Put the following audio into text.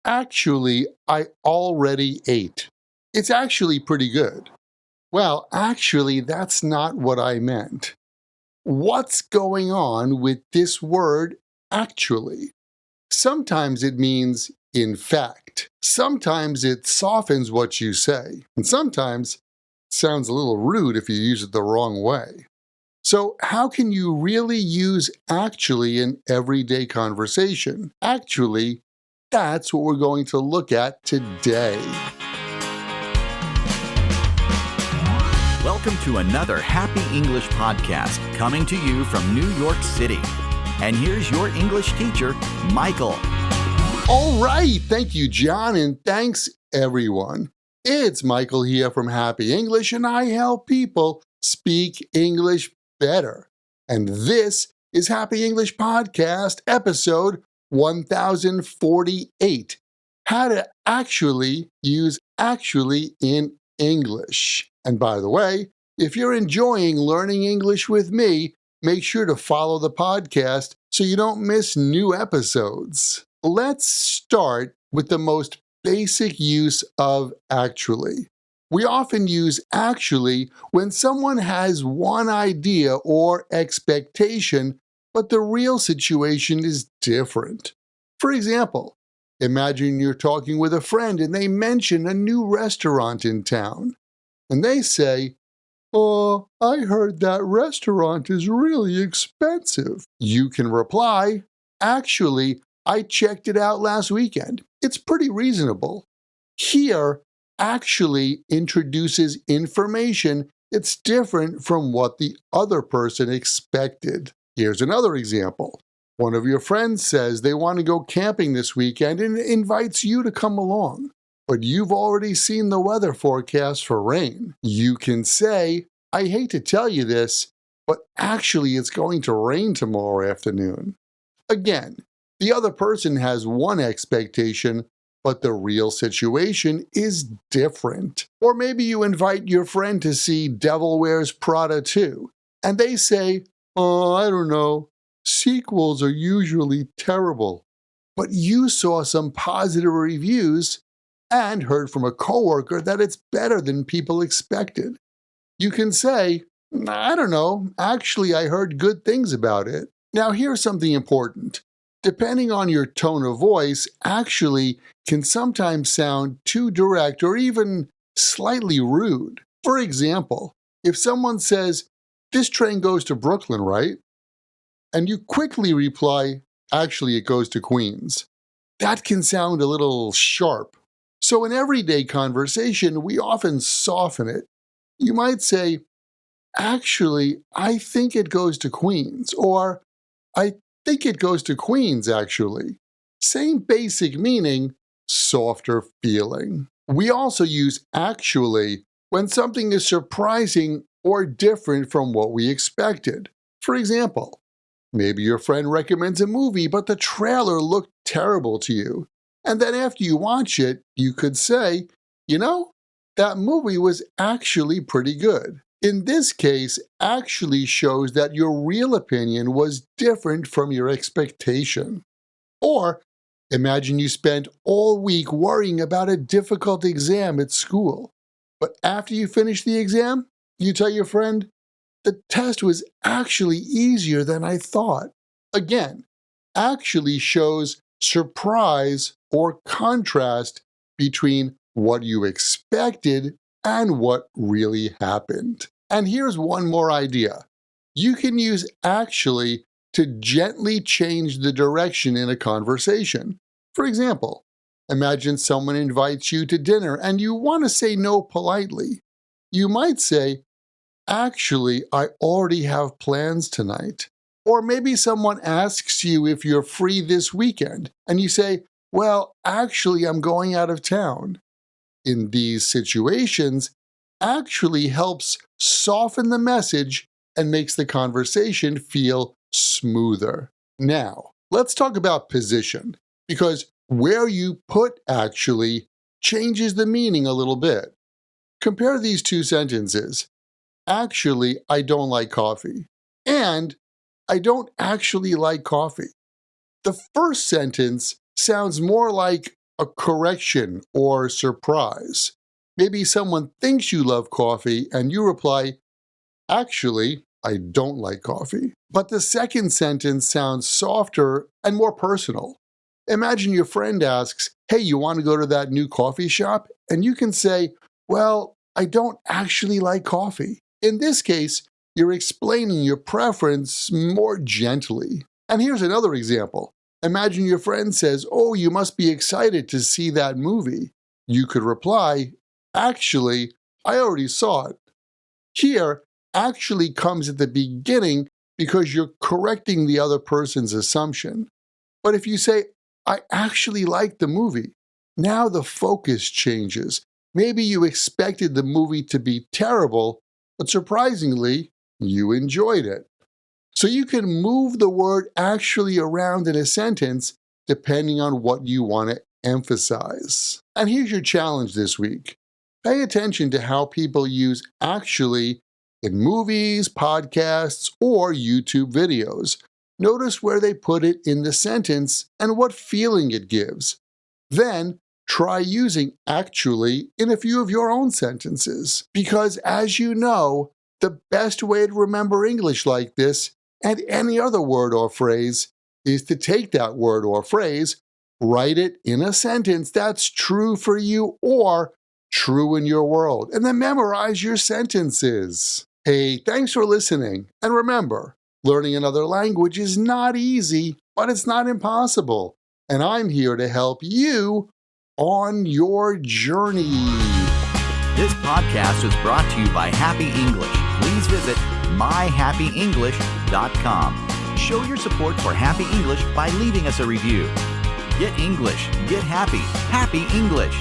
Actually, I already ate. It's actually pretty good. Well, actually, that's not what I meant. What's going on with this word actually? Sometimes it means in fact. Sometimes it softens what you say. And sometimes it sounds a little rude if you use it the wrong way. So how can you really use actually in everyday conversation? Actually, that's what we're going to look at today. Welcome to another Happy English podcast coming to you from New York City. And here's your English teacher, Michael. All right, thank you, John, and thanks, everyone. It's Michael here from Happy English, and I help people speak English better. And this is Happy English Podcast, episode 1048, How to Actually Use Actually in English. And by the way, if you're enjoying learning English with me, make sure to follow the podcast so you don't miss new episodes. Let's start with the most basic use of actually. We often use actually when someone has one idea or expectation, but the real situation is different. For example, imagine you're talking with a friend and they mention a new restaurant in town. And they say, "Oh, I heard that restaurant is really expensive." You can reply, "Actually, I checked it out last weekend. It's pretty reasonable." Here, actually introduces information that's different from what the other person expected. Here's another example. One of your friends says they want to go camping this weekend and invites you to come along. But you've already seen the weather forecast for rain. You can say, "I hate to tell you this, but actually it's going to rain tomorrow afternoon." Again, the other person has one expectation, but the real situation is different. Or maybe you invite your friend to see Devil Wears Prada 2, and they say, "Oh, I don't know, sequels are usually terrible." But you saw some positive reviews and heard from a coworker that it's better than people expected. You can say, "I don't know, actually I heard good things about it." Now here's something important. Depending on your tone of voice, actually can sometimes sound too direct or even slightly rude. For example, if someone says, "This train goes to Brooklyn, right?" and you quickly reply, "Actually, it goes to Queens." That can sound a little sharp. So in everyday conversation, we often soften it. You might say, "Actually, I think it goes to Queens," or "I think it goes to Queens, actually." Same basic meaning, softer feeling. We also use actually when something is surprising or different from what we expected. For example, maybe your friend recommends a movie, but the trailer looked terrible to you. And then after you watch it, you could say, "You know, that movie was actually pretty good." In this case, actually shows that your real opinion was different from your expectation. Or imagine you spent all week worrying about a difficult exam at school. But after you finish the exam, you tell your friend, "The test was actually easier than I thought." Again, actually shows surprise or contrast between what you expected and what really happened. And here's one more idea. You can use actually to gently change the direction in a conversation. For example, imagine someone invites you to dinner and you want to say no politely. You might say, "Actually, I already have plans tonight." Or maybe someone asks you if you're free this weekend, and you say, "Well, actually, I'm going out of town." In these situations, actually helps soften the message and makes the conversation feel smoother. Now, let's talk about position, because where you put actually changes the meaning a little bit. Compare these two sentences. "Actually, I don't like coffee," and "I don't actually like coffee." The first sentence sounds more like a correction or surprise. Maybe someone thinks you love coffee and you reply, "Actually, I don't like coffee." But the second sentence sounds softer and more personal. Imagine your friend asks, "Hey, you want to go to that new coffee shop?" And you can say, "Well, I don't actually like coffee." In this case, you're explaining your preference more gently. And here's another example. Imagine your friend says, "Oh, you must be excited to see that movie." You could reply, "Actually, I already saw it." Here, actually comes at the beginning because you're correcting the other person's assumption. But if you say, "I actually liked the movie," now the focus changes. Maybe you expected the movie to be terrible, but surprisingly, you enjoyed it. So you can move the word actually around in a sentence depending on what you want to emphasize. And here's your challenge this week. Pay attention to how people use actually in movies, podcasts, or YouTube videos. Notice where they put it in the sentence and what feeling it gives. Then, try using actually in a few of your own sentences. Because as you know, the best way to remember English like this and any other word or phrase is to take that word or phrase, write it in a sentence that's true for you or true in your world, and then memorize your sentences. Hey, thanks for listening. And remember, learning another language is not easy, but it's not impossible. And I'm here to help you on your journey. This podcast was brought to you by Happy English. Please visit myhappyenglish.com. Show your support for Happy English by leaving us a review. Get English, get happy, Happy English.